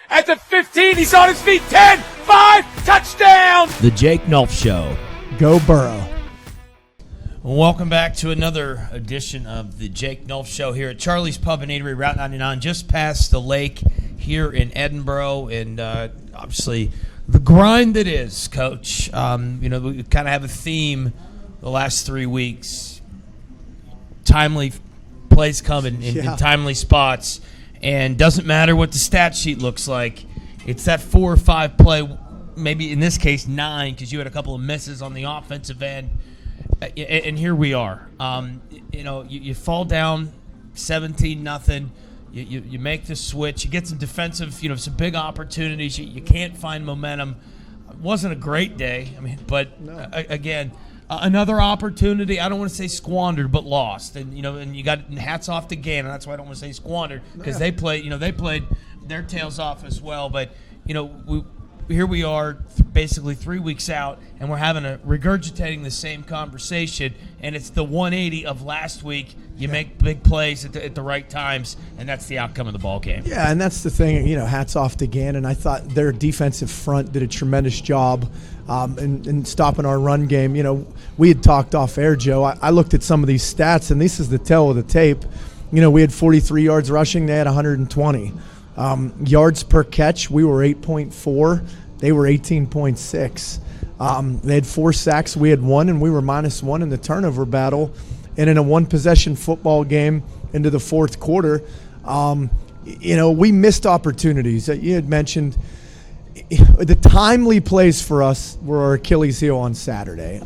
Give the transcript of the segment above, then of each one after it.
At the 15, he's on his feet. 10, 5, touchdown! The Jake Nulph Show. Go Burrow. Welcome back to another edition of the Jake Nulph Show here at Charlie's Pub and Eatery, Route 99, just past the lake here in Edinboro. And obviously, the grind that is, Coach. We kind of have a theme the last 3 weeks. Timely plays come in timely spots. And doesn't matter what the stat sheet looks like. It's that 4 or 5 play, maybe in this case 9, because you had a couple of misses on the offensive end. And here we are. You fall down 17-0. You make the switch. You get some defensive, some big opportunities. You can't find momentum. It wasn't a great day. Again, another opportunity. I don't want to say squandered, but lost. And you got hats off to Gannon. That's why I don't want to say squandered, because they played their tails off as well. But here we are, basically 3 weeks out, and we're regurgitating the same conversation. And it's the 180 of last week. You make big plays at the right times, and that's the outcome of the ball game. Yeah, and that's the thing. Hats off to Gannon. I thought their defensive front did a tremendous job in stopping our run game. We had talked off air, Joe. I looked at some of these stats, and this is the tail of the tape. We had 43 yards rushing. They had 120. Yards per catch, we were 8.4. They were 18.6. They had 4 sacks. We had 1, and we were -1 in the turnover battle. And in a one-possession football game into the fourth quarter, we missed opportunities. You had mentioned the timely plays for us were our Achilles heel on Saturday.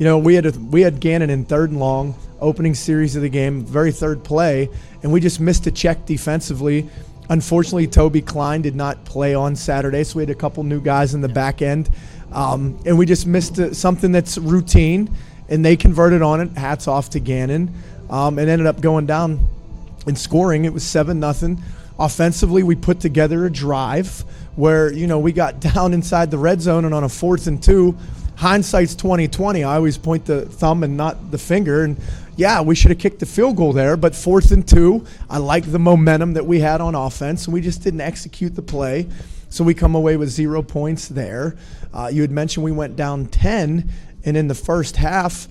We had Gannon in 3rd and long, opening series of the game, very third play, and we just missed a check defensively. Unfortunately, Toby Klein did not play on Saturday, so we had a couple new guys in the back end, and we just missed something that's routine, and they converted on it. Hats off to Gannon, and ended up going down and scoring. It was 7-0. Offensively, we put together a drive where we got down inside the red zone, and on a 4th and 2, hindsight's 20/20. I always point the thumb and not the finger, and yeah, we should have kicked the field goal there, but 4th and 2, I like the momentum that we had on offense, and we just didn't execute the play, so we come away with 0 points there. You had mentioned we went down 10, and in the first half,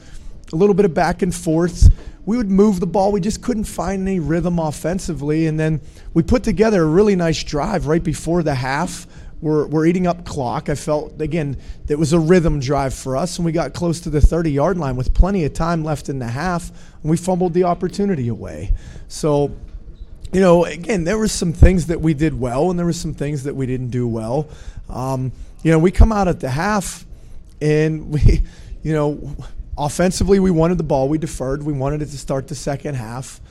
a little bit of back and forth. We would move the ball. We just couldn't find any rhythm offensively, and then we put together a really nice drive right before the half. We're eating up clock. I felt, again, it was a rhythm drive for us, and we got close to the 30-yard line with plenty of time left in the half, and we fumbled the opportunity away. So, again, there were some things that we did well, and there were some things that we didn't do well. We come out at the half, and we, offensively we wanted the ball. We deferred. We wanted it to start the second half.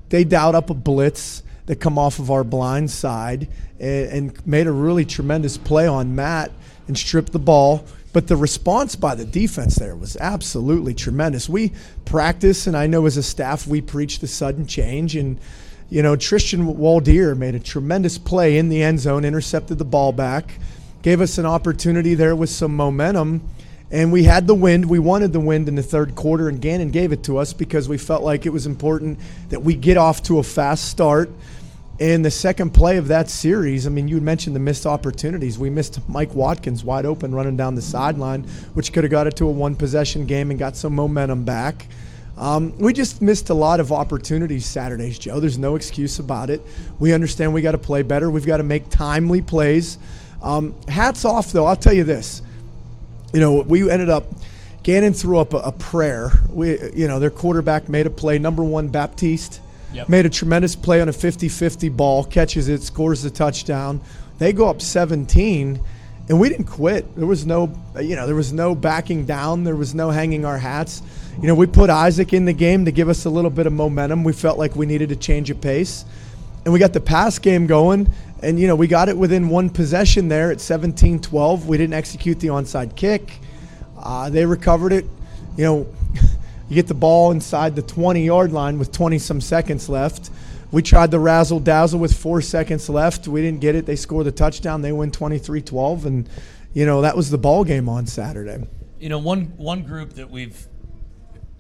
They dialed up a blitz that come off of our blind side and made a really tremendous play on Matt and stripped the ball. But the response by the defense there was absolutely tremendous. We practice, and I know as a staff we preach the sudden change. And, Tristan Waldier made a tremendous play in the end zone, intercepted the ball back, gave us an opportunity there with some momentum. And we had the wind. We wanted the wind in the third quarter, and Gannon gave it to us because we felt like it was important that we get off to a fast start. And the second play of that series, you mentioned the missed opportunities. We missed Mike Watkins wide open running down the sideline, which could have got it to a one-possession game and got some momentum back. We just missed a lot of opportunities Saturdays, Joe. There's no excuse about it. We understand we got to play better. We've got to make timely plays. Hats off, though. I'll tell you this. We ended up, Gannon threw up a prayer. Their quarterback made a play. Number 1, Baptiste, made a tremendous play on a 50-50 ball, catches it, scores the touchdown. They go up 17, and we didn't quit. There was no backing down. There was no hanging our hats. We put Isaac in the game to give us a little bit of momentum. We felt like we needed to change of pace. And we got the pass game going, and, we got it within one possession there at 17-12. We didn't execute the onside kick. They recovered it. You get the ball inside the 20-yard line with 20-some seconds left. We tried the razzle-dazzle with 4 seconds left. We didn't get it. They score the touchdown. They win 23-12, and, that was the ball game on Saturday. One group that we've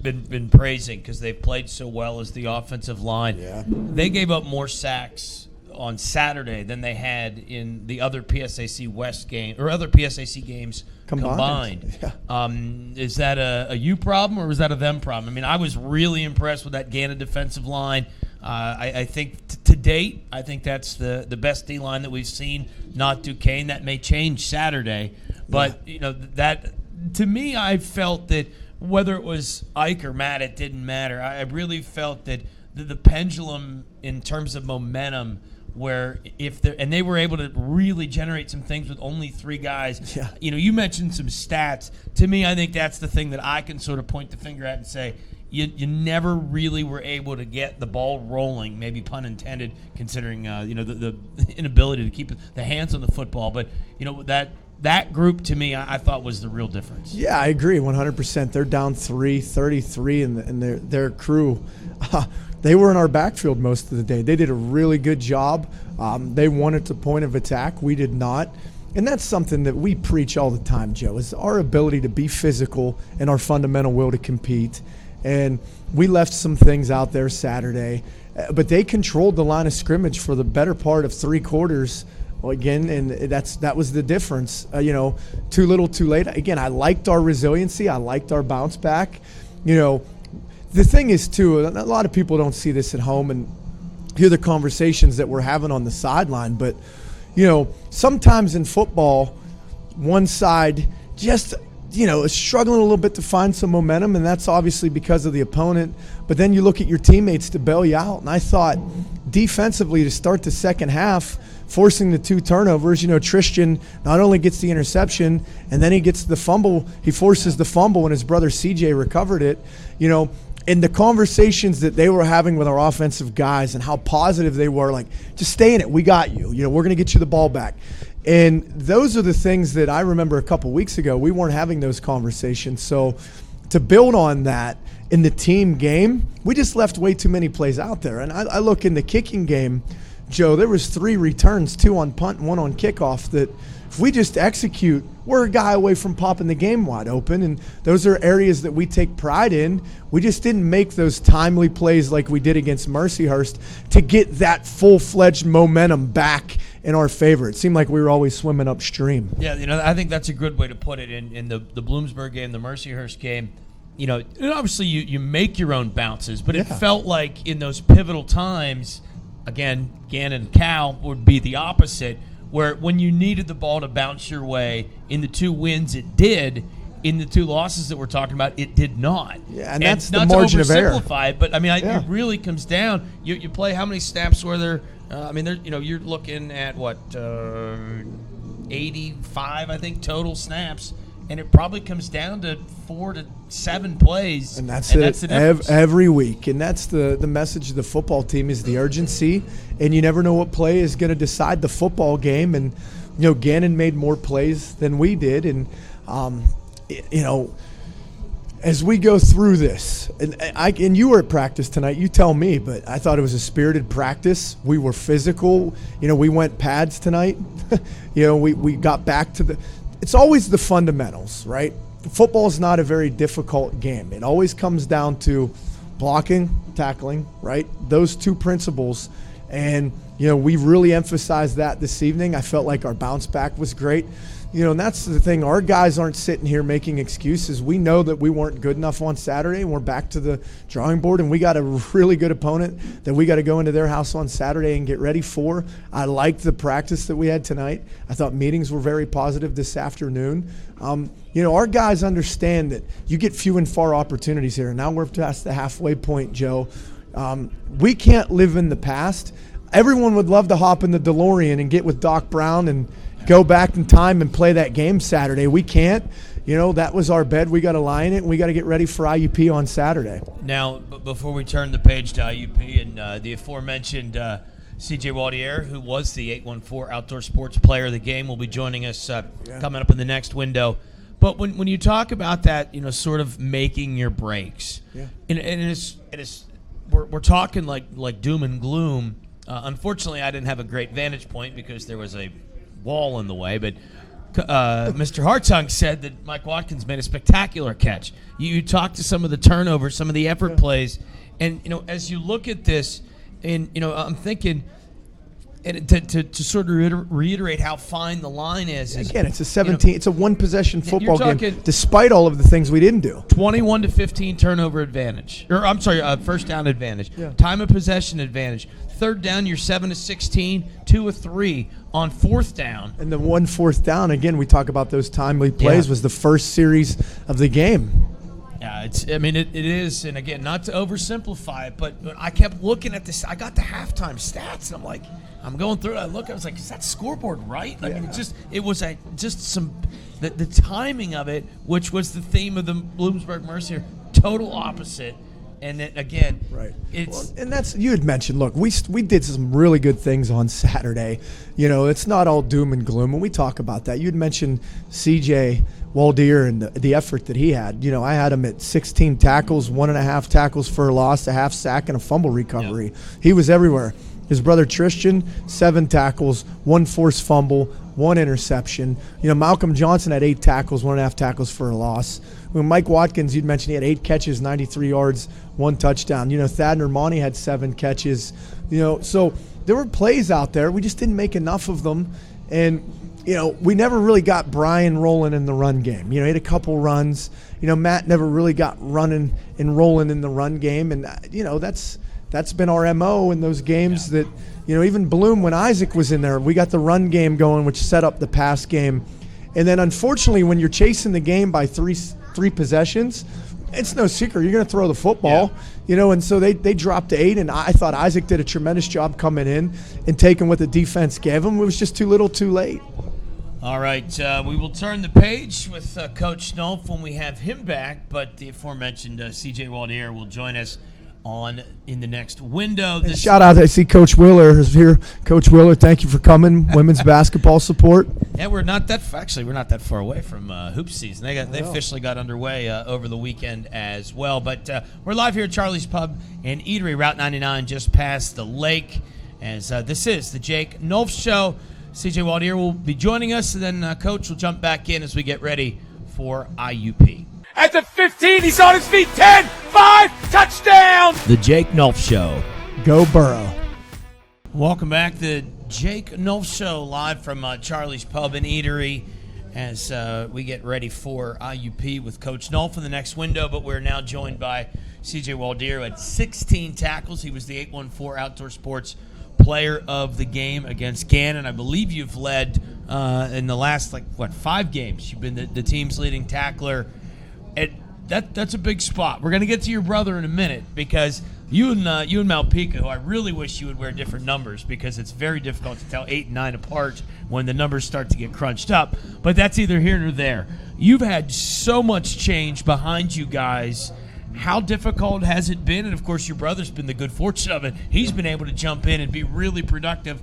been praising because they've played so well as the offensive line. Yeah. They gave up more sacks on Saturday than they had in the other PSAC West game or other PSAC games combined. Yeah. Is that a you problem or was that a them problem? I mean, I was really impressed with that Gannon defensive line. I think to date, I think that's the best D-line that we've seen, not Duquesne. That may change Saturday. But, that to me, I felt that whether it was Ike or Matt, it didn't matter. I really felt that the pendulum in terms of momentum, where they were able to really generate some things with only 3 guys. Yeah. You mentioned some stats. To me, I think that's the thing that I can sort of point the finger at and say, you never really were able to get the ball rolling, maybe pun intended, considering the inability to keep the hands on the football. But that group to me, I thought was the real difference. Yeah, I agree 100%. They're down 33, and their crew. They were in our backfield most of the day. They did a really good job. They won at the point of attack. We did not. And that's something that we preach all the time, Joe, is our ability to be physical and our fundamental will to compete. And we left some things out there Saturday, but they controlled the line of scrimmage for the better part of 3 quarters. Well, again, and that was the difference. Too little, too late. Again, I liked our resiliency. I liked our bounce back. The thing is, too, a lot of people don't see this at home and hear the conversations that we're having on the sideline. But, sometimes in football, one side just – is struggling a little bit to find some momentum, and that's obviously because of the opponent. But then you look at your teammates to bail you out. And I thought defensively to start the second half, forcing the 2 turnovers, Tristan not only gets the interception and then he gets the fumble, he forces the fumble and his brother CJ recovered it, and the conversations that they were having with our offensive guys and how positive they were, like, just stay in it. We got you. We're going to get you the ball back. And those are the things that I remember a couple weeks ago. We weren't having those conversations. So to build on that in the team game, we just left way too many plays out there. And I look in the kicking game, Joe, there was 3 returns, 2 on punt and 1 on kickoff, that if we just execute, we're a guy away from popping the game wide open. And those are areas that we take pride in. We just didn't make those timely plays like we did against Mercyhurst to get that full-fledged momentum back in our favor. It seemed like we were always swimming upstream. Yeah, I think that's a good way to put it. In the Bloomsburg game, the Mercyhurst game, obviously you make your own bounces, but it felt like in those pivotal times, again, Gannon and Cal would be the opposite, where when you needed the ball to bounce your way, in the 2 wins it did. In the 2 losses that we're talking about, it did not. Yeah, and that's the margin of error. Not to oversimplify it, but it really comes down. You play how many snaps were there? You're looking at what 85, I think, total snaps, and it probably comes down to 4 to 7 plays, and that's the difference. Every week. And that's the message of the football team is the urgency, and you never know what play is going to decide the football game. And Gannon made more plays than we did, and as we go through this, and you were at practice tonight, you tell me, but I thought it was a spirited practice. We were physical. We went pads tonight. We got back to it's always the fundamentals, right? Football is not a very difficult game. It always comes down to blocking, tackling, right? Those 2 principles. And, we really emphasized that this evening. I felt like our bounce back was great. And that's the thing. Our guys aren't sitting here making excuses. We know that we weren't good enough on Saturday, and we're back to the drawing board, and we got a really good opponent that we got to go into their house on Saturday and get ready for. I liked the practice that we had tonight. I thought meetings were very positive this afternoon. Our guys understand that you get few and far opportunities here. Now we're past the halfway point, Joe. We can't live in the past. Everyone would love to hop in the DeLorean and get with Doc Brown and go back in time and play that game Saturday. We can't. That was our bed. We got to lie in it, and we got to get ready for IUP on Saturday. Now, before we turn the page to IUP and the aforementioned CJ Waldier, who was the 814 Outdoor Sports Player of the Game, will be joining us coming up in the next window. But when you talk about that, sort of making your breaks, and we're talking like doom and gloom. Unfortunately, I didn't have a great vantage point because there was a wall in the way, but Mr. Hartung said that Mike Watkins made a spectacular catch. You talked to some of the turnovers, some of the effort plays, and as you look at this, and I'm thinking And to sort of reiterate how fine the line is again, it's a 17. It's a one-possession football talking, game, despite all of the things we didn't do. 21-15 turnover advantage, or I'm sorry, first down advantage. Yeah. Time of possession advantage. Third down, you're 7-16, 2 of 3 on fourth down. And the one fourth down, again, we talk about those timely plays, was the first series of the game. Yeah, it is, and again, not to oversimplify it, but I kept looking at this. I got the halftime stats, and I'm going through it. I was like, is that scoreboard right? I mean, it was the timing of it, which was the theme of the Bloomsburg Mercier, total opposite. And then again, right. And that's, you had mentioned, look, we did some really good things on Saturday. It's not all doom and gloom when we talk about that. You had mentioned CJ Waldier and the effort that he had. I had him at 16 tackles, 1.5 tackles for a loss, a half sack, and a fumble recovery. Yep. He was everywhere. His brother Tristan, 7 tackles, 1 forced fumble, 1 interception. Malcolm Johnson had 8 tackles, 1.5 tackles for a loss. Mike Watkins, you'd mentioned, he had 8 catches, 93 yards, 1 touchdown. Thad Nurmani had 7 catches. So there were plays out there. We just didn't make enough of them. And, we never really got Brian rolling in the run game. He had a couple runs. Matt never really got running and rolling in the run game. And, that's been our MO in those games that, even Bloom, when Isaac was in there, we got the run game going, which set up the pass game. And then, unfortunately, when you're chasing the game by three possessions, it's no secret you're going to throw the football. And so they dropped to 8, and I thought Isaac did a tremendous job coming in and taking what the defense gave him. It was just too little too late. All right, we will turn the page with Coach Nulph when we have him back, but the aforementioned CJ Waldier will join us in the next window. Shout out, I see Coach Wheeler is here. Coach Wheeler, thank you for coming. Women's basketball support. Yeah, we're not that far away from hoop season. They officially got underway over the weekend as well. But we're live here at Charlie's Pub and Eatery, Route 99, just past the lake. As this is the Jake Nulph Show. CJ Waldier will be joining us, and then Coach will jump back in as we get ready for IUP. At the 15, he's on his feet. 10, 5, touchdown! The Jake Nulph Show. Go Burrow. Welcome back to the Jake Nulph Show, live from Charlie's Pub and Eatery, as we get ready for IUP with Coach Nulph in the next window. But we're now joined by CJ Waldier at 16 tackles. He was the 814 Outdoor Sports Player of the Game against Gannon. I believe you've led in the last 5 games. You've been the team's leading tackler. That's a big spot. We're going to get to your brother in a minute, because you and Malpica, who I really wish you would wear different numbers, because it's very difficult to tell 8 and 9 apart when the numbers start to get crunched up. But that's either here or there. You've had so much change behind you guys. How difficult has it been? And, of course, your brother's been the good fortune of it. He's been able to jump in and be really productive.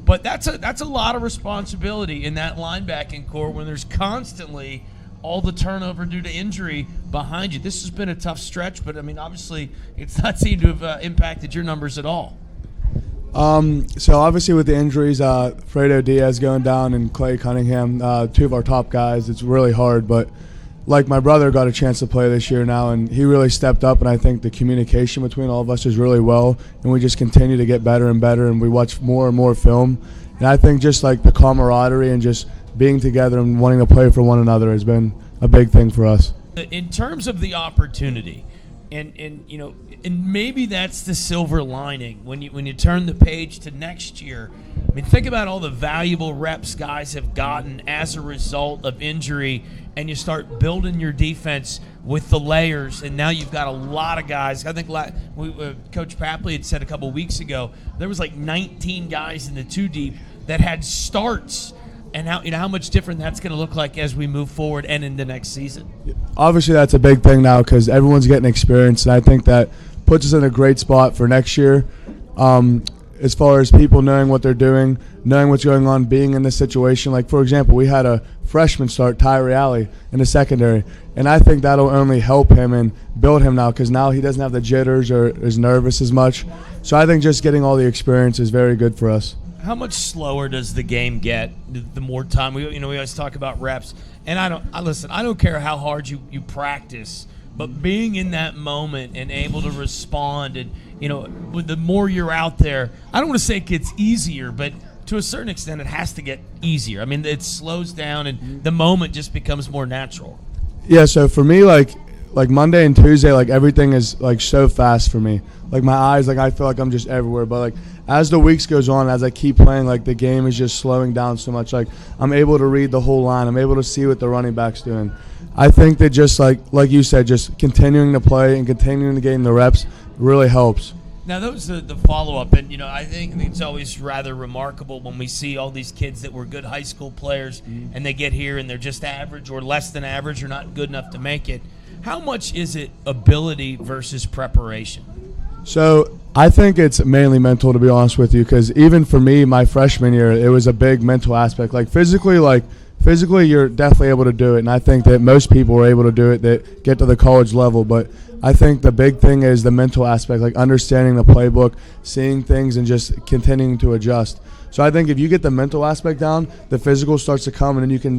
But that's a lot of responsibility in that linebacking core when there's constantly all the turnover due to injury behind you. This has been a tough stretch, but, obviously it's not seemed to have impacted your numbers at all. So obviously with the injuries, Fredo Diaz going down and Clay Cunningham, 2 of our top guys, it's really hard. But my brother got a chance to play this year now, and he really stepped up, and I think the communication between all of us is really well, and we just continue to get better and better, and we watch more and more film. And I think just the camaraderie and just being together and wanting to play for one another has been a big thing for us. In terms of the opportunity, and maybe that's the silver lining when you turn the page to next year. Think about all the valuable reps guys have gotten as a result of injury, and you start building your defense with the layers, and now you've got a lot of guys. I think Coach Papley had said a couple weeks ago there was 19 guys in the 2 deep that had starts. And how much different that's going to look like as we move forward and in the next season. Obviously, that's a big thing now because everyone's getting experience, and I think that puts us in a great spot for next year. As far as people knowing what they're doing, knowing what's going on, being in this situation. For example, we had a freshman start, Ty Reale, in the secondary, and I think that'll only help him and build him now because now he doesn't have the jitters or is nervous as much. So I think just getting all the experience is very good for us. How much slower does the game get the more time? We always talk about reps, and I don't care how hard you practice, but being in that moment and able to respond, and with the more you're out there, I don't want to say it gets easier, but to a certain extent, it has to get easier. I mean, it slows down, and the moment just becomes more natural. Yeah, so for me, like Monday and Tuesday, like everything is like so fast for me. Like my eyes, like I feel like I'm just everywhere. But like as the weeks goes on, as I keep playing, like the game is just slowing down so much. Like I'm able to read the whole line. I'm able to see what the running back's doing. I think that just like you said, just continuing to play and continuing to gain the reps really helps. Now, those are the follow-up, and, I think it's always rather remarkable when we see all these kids that were good high school players and they get here and they're just average or less than average or not good enough to make it. How much is it ability versus preparation? So I think it's mainly mental, to be honest with you, because even for me, my freshman year, it was a big mental aspect. Physically, you're definitely able to do it, and I think that most people are able to do it that get to the college level, but I think the big thing is the mental aspect, like understanding the playbook, seeing things, and just continuing to adjust. So I think if you get the mental aspect down, the physical starts to come, and then you can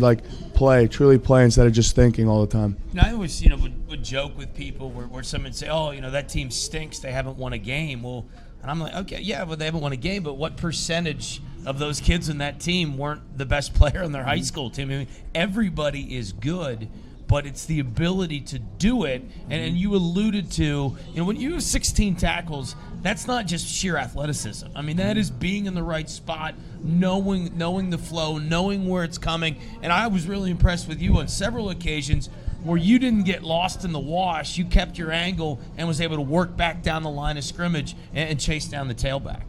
truly play instead of just thinking all the time. I always, would joke with people where someone say, "Oh, that team stinks. They haven't won a game." Well, and I'm like, okay, yeah, well, they haven't won a game, but what percentage of those kids in that team weren't the best player on their high school team? I mean, everybody is good, but it's the ability to do it. And you alluded to, when you have 16 tackles, that's not just sheer athleticism. I mean, that is being in the right spot, knowing the flow, knowing where it's coming. And I was really impressed with you on several occasions where you didn't get lost in the wash. You kept your angle and was able to work back down the line of scrimmage and chase down the tailback.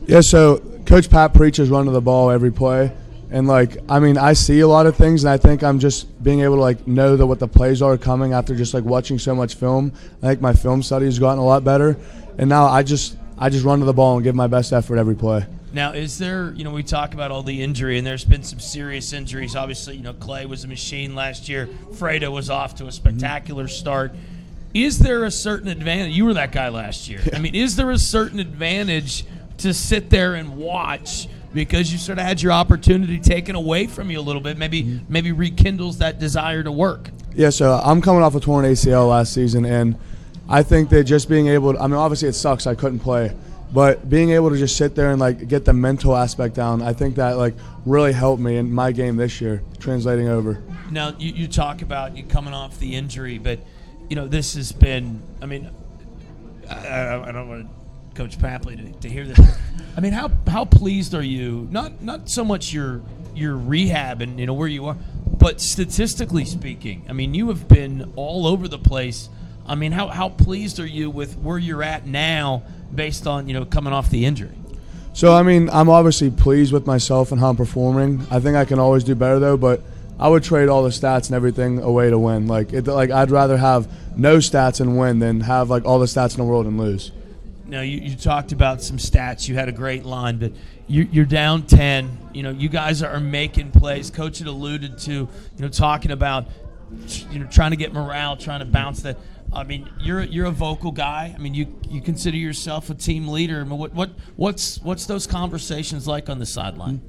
Yeah, so Coach Pat preaches running the ball every play. And, I see a lot of things, and I think I'm just being able to, know what the plays are coming after just, watching so much film. I think my film study has gotten a lot better. And now I just run to the ball and give my best effort every play. Now, is there, we talk about all the injury, and there's been some serious injuries. Obviously, Clay was a machine last year. Fredo was off to a spectacular start. Is there a certain advantage? You were that guy last year. Yeah. I mean, is there a certain advantage to sit there and watch because you sort of had your opportunity taken away from you a little bit, maybe rekindles that desire to work? Yeah, so I'm coming off a torn ACL last season, and I think that just being able to, obviously it sucks I couldn't play, but being able to just sit there and get the mental aspect down, I think that really helped me in my game this year, translating over. Now, you talk about you coming off the injury, but this has been, I don't want Coach Papley to hear this. I mean, how pleased are you? Not so much your rehab and where you are, but statistically speaking, you have been all over the place. How pleased are you with where you're at now based on coming off the injury? So I'm obviously pleased with myself and how I'm performing. I think I can always do better though, but I would trade all the stats and everything away to win. I'd rather have no stats and win than have all the stats in the world and lose. Now, you talked about some stats. You had a great line, but you're down 10. You guys are making plays. Coach had alluded to, talking about, trying to get morale, trying to bounce that. You're a vocal guy. You consider yourself a team leader. What's those conversations like on the sideline?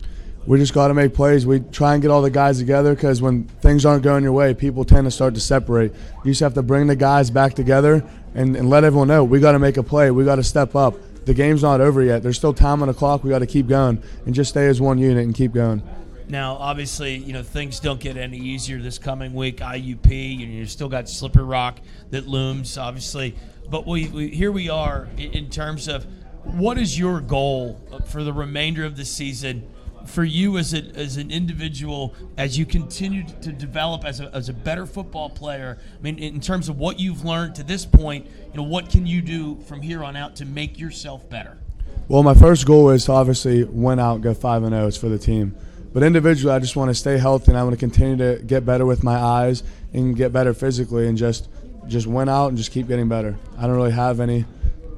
We just got to make plays. We try and get all the guys together because when things aren't going your way, people tend to start to separate. You just have to bring the guys back together and let everyone know we got to make a play. We got to step up. The game's not over yet. There's still time on the clock. We got to keep going and just stay as one unit and keep going. Now, obviously, things don't get any easier this coming week. IUP, you still got Slippery Rock that looms, obviously. But here we are in terms of what is your goal for the remainder of the season for you as an individual as you continue to develop as a better football player? In terms of what you've learned to this point, what can you do from here on out to make yourself better? Well, my first goal is to obviously win out, go 5-0. It's for the team. But individually, I just want to stay healthy, and I want to continue to get better with my eyes and get better physically and just win out and just keep getting better. I don't really have any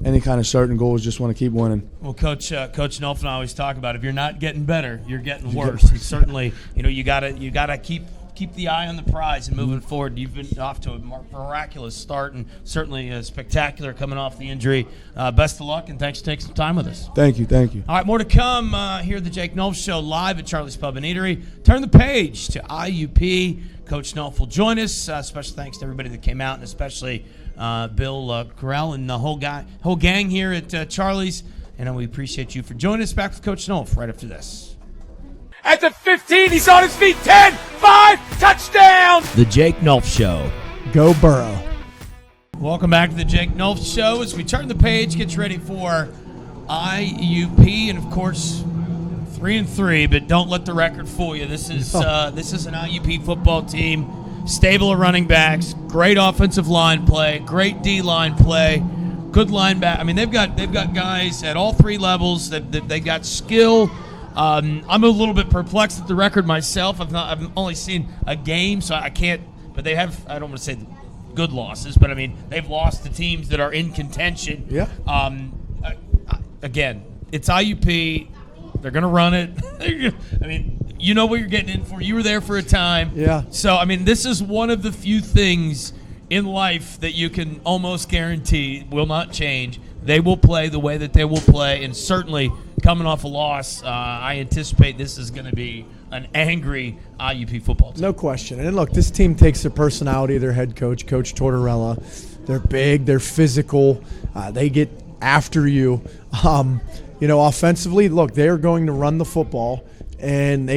kind of certain goals, just want to keep winning. Well, Coach Nulph and I always talk about if you're not getting better, you're getting worse. And certainly, you gotta keep the eye on the prize and moving forward. You've been off to a miraculous start and certainly spectacular coming off the injury. Best of luck, and thanks for taking some time with us. Thank you. All right, more to come here at the Jake Nulph Show live at Charlie's Pub and Eatery. Turn the page to IUP. Coach Nulph will join us. Special thanks to everybody that came out, and especially Bill Corral and the whole gang here at Charlie's. and we appreciate you for joining us. Back with Coach Nulph right after this. At the 15, he's on his feet. 10, 5, touchdown! The Jake Nulph Show. Go Burrow. Welcome back to the Jake Nulph Show. As we turn the page, get you ready for IUP, and of course, 3-3. But don't let the record fool you. This is an IUP football team, stable of running backs, great offensive line play, great D line play, good linebacker. I mean, they've got guys at all three levels. They got skill. I'm a little bit perplexed at the record myself. I've only seen a game, so I can't. But they have. I don't want to say good losses, but I mean they've lost to teams that are in contention. Yeah. Again, it's IUP. They're going to run it. I mean, you know what you're getting in for. You were there for a time. Yeah. So, I mean, this is one of the few things in life that you can almost guarantee will not change. They will play the way that they will play, and certainly coming off a loss, I anticipate this is going to be an angry IUP football team. No question. And look, this team takes the personality of their head coach, Coach Tortorella. They're big. They're physical. They get after you. Offensively, look, they're going to run the football. And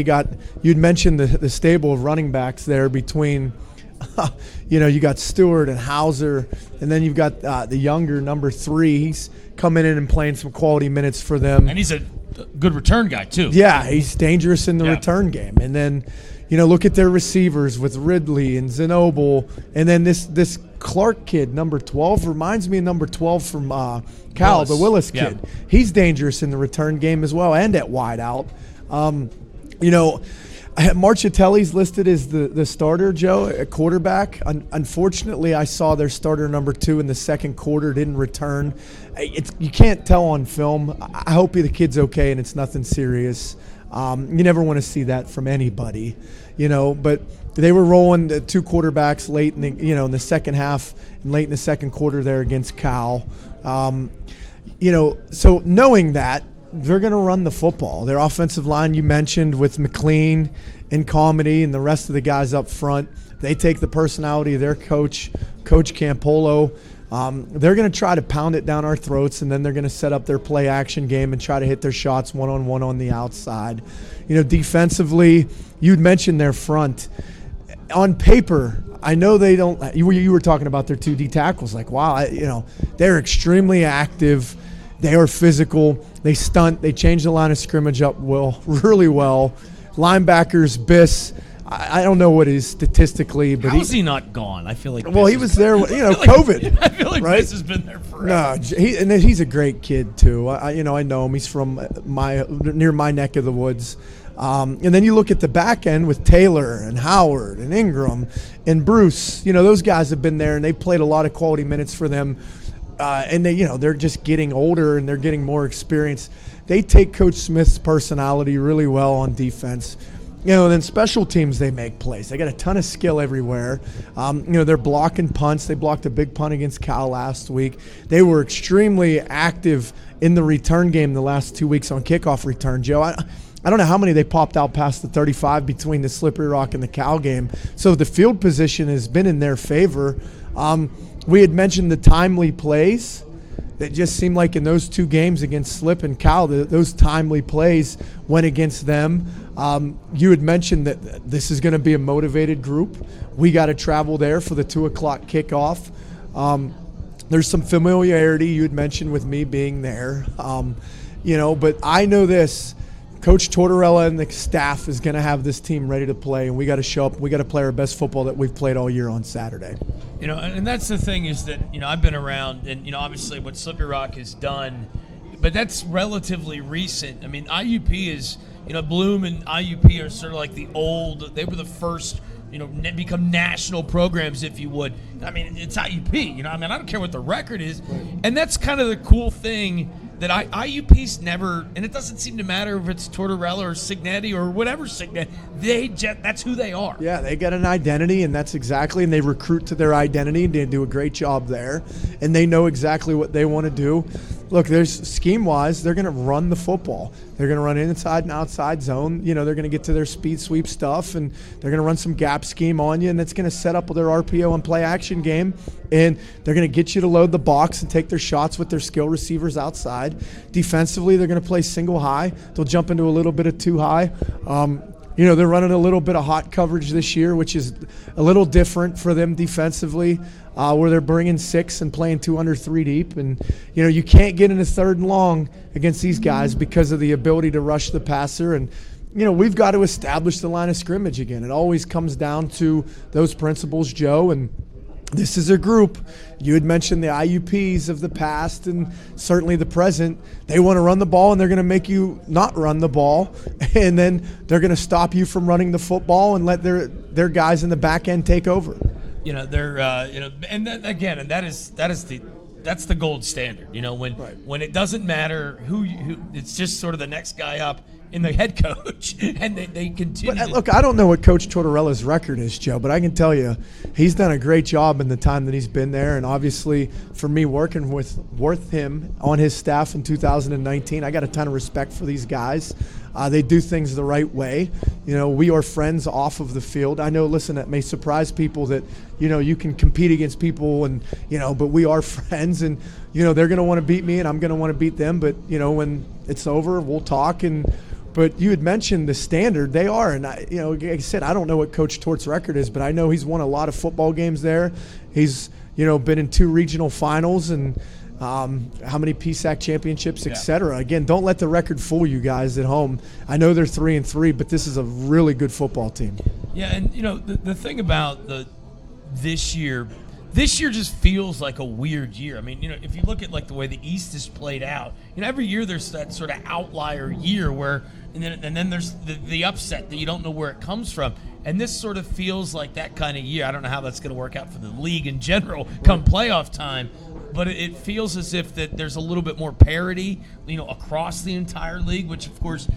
you'd mentioned the stable of running backs there between, you got Stewart and Hauser. And then you've got the younger number 3. He's coming in and playing some quality minutes for them. And he's a good return guy, too. Yeah, he's dangerous in the return game. And then, look at their receivers with Ridley and Zenobel. And then this Clark kid, number 12, reminds me of number 12 from Cal, the Willis kid. Yeah. He's dangerous in the return game as well and at wide out. Marchitelli's listed as the starter, Joe, at quarterback. Unfortunately, I saw their starter number 2 in the second quarter didn't return. You can't tell on film. I hope the kid's okay and it's nothing serious. You never want to see that from anybody, but they were rolling the 2 quarterbacks late in the second half and late in the second quarter there against Cal. So knowing that, they're going to run the football. Their offensive line you mentioned with McLean and Comedy and the rest of the guys up front, they take the personality of their coach, Coach Campolo. They're going to try to pound it down our throats, and then they're going to set up their play action game and try to hit their shots one-on-one on the outside. Defensively, you'd mentioned their front. On paper, I know they don't – you were talking about their 2 D tackles. Like, wow, they're extremely active. They are physical. They stunt. They change the line of scrimmage up really well. Linebackers, Biss. I don't know what it is statistically, but how is he not gone? I feel like he was there. COVID. I feel like right? Biss has been there forever. No, and he's a great kid too. I know him. He's from near my neck of the woods. And then you look at the back end with Taylor and Howard and Ingram and Bruce. Those guys have been there and they played a lot of quality minutes for them. And they're just getting older and they're getting more experience. They take Coach Smith's personality really well on defense. Then special teams, they make plays. They got a ton of skill everywhere. They're blocking punts. They blocked a big punt against Cal last week. They were extremely active in the return game the last 2 weeks on kickoff return, Joe. I don't know how many they popped out past the 35 between the Slippery Rock and the Cal game. So the field position has been in their favor. We had mentioned the timely plays. That just seemed like in those 2 games against Slip and Cal, those timely plays went against them. You had mentioned that this is going to be a motivated group. We got to travel there for the 2 o'clock kickoff. There's some familiarity you had mentioned with me being there. But I know this. Coach Tortorella and the staff is going to have this team ready to play, and we got to show up. We got to play our best football that we've played all year on Saturday. And that's the thing is that, I've been around, and, obviously what Slippery Rock has done, but that's relatively recent. I mean, IUP is, Bloom and IUP are sort of like the old, they were the first, become national programs, if you would. I mean, it's IUP, I don't care what the record is. Right. And that's kind of the cool thing that IUP's never, and it doesn't seem to matter if it's Tortorella or Signetti or whatever Signetti, that's who they are. Yeah, they got an identity, and that's exactly, and they recruit to their identity, and they do a great job there, and they know exactly what they want to do. look, there's scheme-wise, they're going to run the football. They're going to run inside and outside zone. They're going to get to their speed sweep stuff, and they're going to run some gap scheme on you, and that's going to set up their RPO and play action game. And they're going to get you to load the box and take their shots with their skill receivers outside. Defensively, they're going to play single high. They'll jump into a little bit of two high. They're running a little bit of hot coverage this year, which is a little different for them defensively, where they're bringing 6 and playing 2 under 3 deep. And, you can't get in a 3rd and long against these guys because of the ability to rush the passer. And, we've got to establish the line of scrimmage again. It always comes down to those principles, Joe. And this is a group. You had mentioned the IUPs of the past and certainly the present. They want to run the ball, and they're going to make you not run the ball, and then they're going to stop you from running the football and let their guys in the back end take over. They're and then again, and that's the gold standard. When it doesn't matter who it's just sort of the next guy up in the head coach, and they continue. But look, I don't know what Coach Tortorella's record is, Joe, but I can tell you he's done a great job in the time that he's been there. And obviously, for me working with him on his staff in 2019, I got a ton of respect for these guys. They do things the right way. We are friends off of the field. I know, listen, that may surprise people that, you can compete against people and, but we are friends, and, they're going to want to beat me and I'm going to want to beat them. But, when it's over, we'll talk. But you had mentioned the standard they are. And, like I said, I don't know what Coach Tort's record is, but I know he's won a lot of football games there. He's, been in 2 regional finals and how many PSAC championships, et cetera. Again, don't let the record fool you guys at home. I know they're 3-3, but this is a really good football team. Yeah, and, the thing about this year just feels like a weird year. I mean, if you look at like the way the East is played out, every year there's that sort of outlier year where, and then there's the upset that you don't know where it comes from. And this sort of feels like that kind of year. I don't know how that's going to work out for the league in general come playoff time, but it feels as if that there's a little bit more parity, across the entire league, which of course,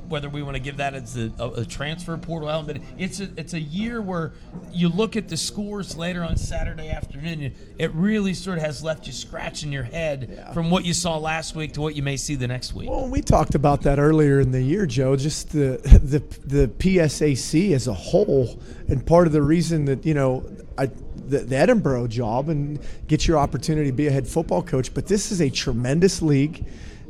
whether we want to give that as a transfer portal element, it's a year where you look at the scores later on Saturday afternoon, it really sort of has left you scratching your head from what you saw last week to what you may see the next week. Well, we talked about that earlier in the year, Joe, just the PSAC as a whole, and part of the reason that, the Edinboro job and get your opportunity to be a head football coach. But this is a tremendous league.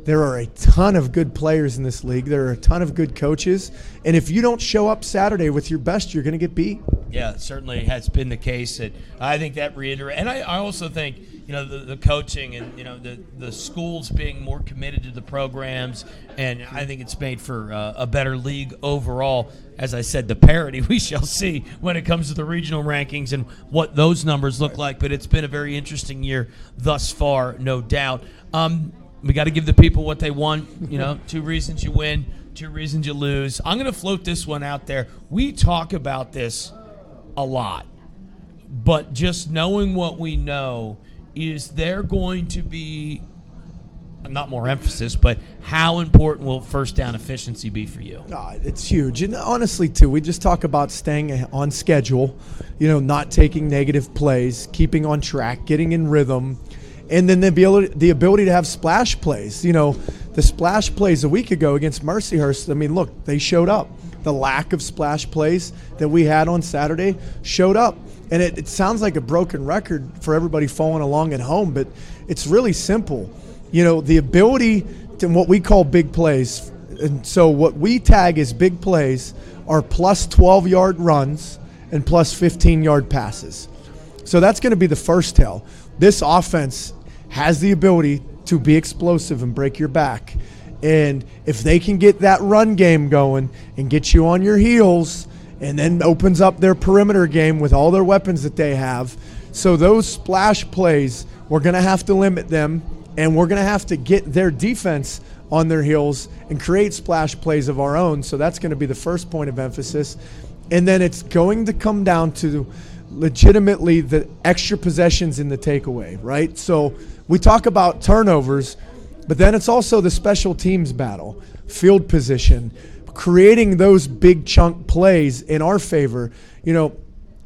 There are a ton of good players in this league. There are a ton of good coaches. And if you don't show up Saturday with your best, you're going to get beat. Yeah, it certainly has been the case. I think that reiterates. And I also think, the coaching and, the schools being more committed to the programs. And I think it's made for a better league overall. As I said, the parity we shall see when it comes to the regional rankings and what those numbers look like. But it's been a very interesting year thus far, no doubt. We got to give the people what they want. 2 reasons you win, 2 reasons you lose. I'm going to float this one out there. We talk about this a lot, but just knowing what we know, is there going to be not more emphasis, but how important will first down efficiency be for you? It's huge. And honestly, too, we just talk about staying on schedule, not taking negative plays, keeping on track, getting in rhythm, and then the ability to have splash plays. The splash plays a week ago against Mercyhurst, I mean, look, they showed up. The lack of splash plays that we had on Saturday showed up. And it sounds like a broken record for everybody following along at home, but it's really simple. The ability to what we call big plays. And so what we tag as big plays are plus 12-yard runs and plus 15-yard passes. So that's going to be the first tell. This offense has the ability to be explosive and break your back. And if they can get that run game going and get you on your heels, and then opens up their perimeter game with all their weapons that they have. So those splash plays, we're going to have to limit them, and we're going to have to get their defense on their heels and create splash plays of our own. So that's going to be the first point of emphasis. And then it's going to come down to legitimately the extra possessions in the takeaway, right? So we talk about turnovers, but then it's also the special teams battle, field position, creating those big chunk plays in our favor.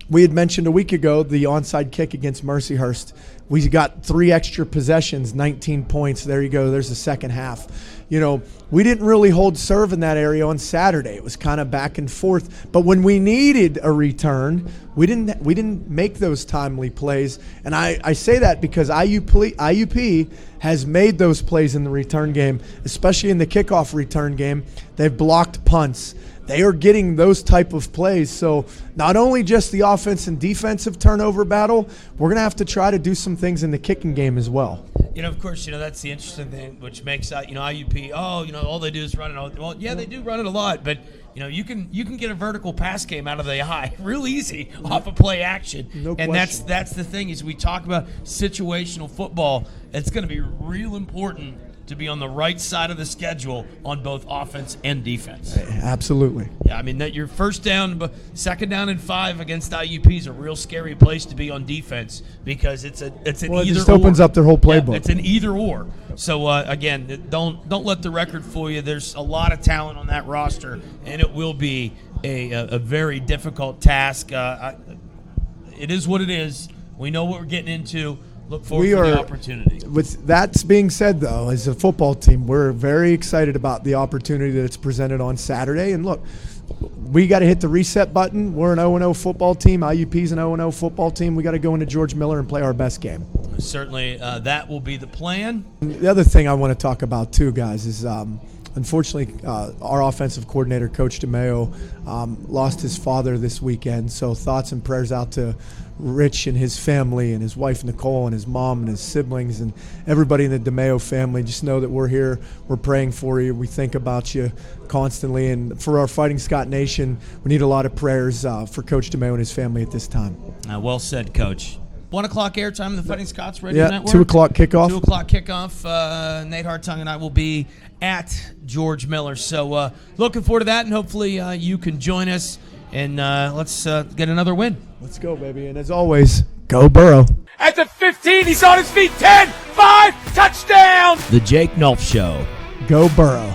We had mentioned a week ago the onside kick against Mercyhurst. We got 3 extra possessions, 19 points. There you go. There's the second half. We didn't really hold serve in that area on Saturday. It was kind of back and forth. But when we needed a return, we didn't make those timely plays. And I say that because IUP has made those plays in the return game, especially in the kickoff return game. They've blocked punts. They are getting those type of plays. So not only just the offense and defensive turnover battle, we're going to have to try to do some things in the kicking game as well. Of course, that's the interesting thing, which makes IUP. All they do is run it. Well, yeah, they do run it a lot, but you can get a vertical pass game out of the eye real easy off of play action. No and question. that's the thing is we talk about situational football. It's going to be real important to be on the right side of the schedule on both offense and defense. Absolutely. Yeah, that your second down and 5 against IUP is a real scary place to be on defense because it's an either or. It just opens up their whole playbook. Yeah, it's an either or. So again, don't let the record fool you. There's a lot of talent on that roster, and it will be a very difficult task. It is what it is. We know what we're getting into. Look forward to the opportunity. With that being said, though, as a football team, we're very excited about the opportunity that it's presented on Saturday. And look, we got to hit the reset button. We're an 0-0 football team. IUP's an 0-0 football team. We got to go into George Miller and play our best game. Certainly, that will be the plan. The other thing I want to talk about, too, guys, is unfortunately our offensive coordinator, Coach DeMaio, lost his father this weekend. So thoughts and prayers out to Rich and his family and his wife Nicole and his mom and his siblings and everybody in the DeMaio family. Just know that we're here. We're praying for you. We think about you constantly. And for our Fighting Scot Nation, we need a lot of prayers for Coach DeMaio and his family at this time. Well said, Coach. 1 o'clock airtime in the Fighting Scots Radio Network. 2 o'clock kickoff. 2 o'clock kickoff. Nate Hartung and I will be at George Miller. So looking forward to that, and hopefully you can join us. And let's get another win. Let's go, baby. And as always, go Burrow. At the 15, he's on his feet. 10, 5, touchdown! The Jake Nulph Show. Go Burrow.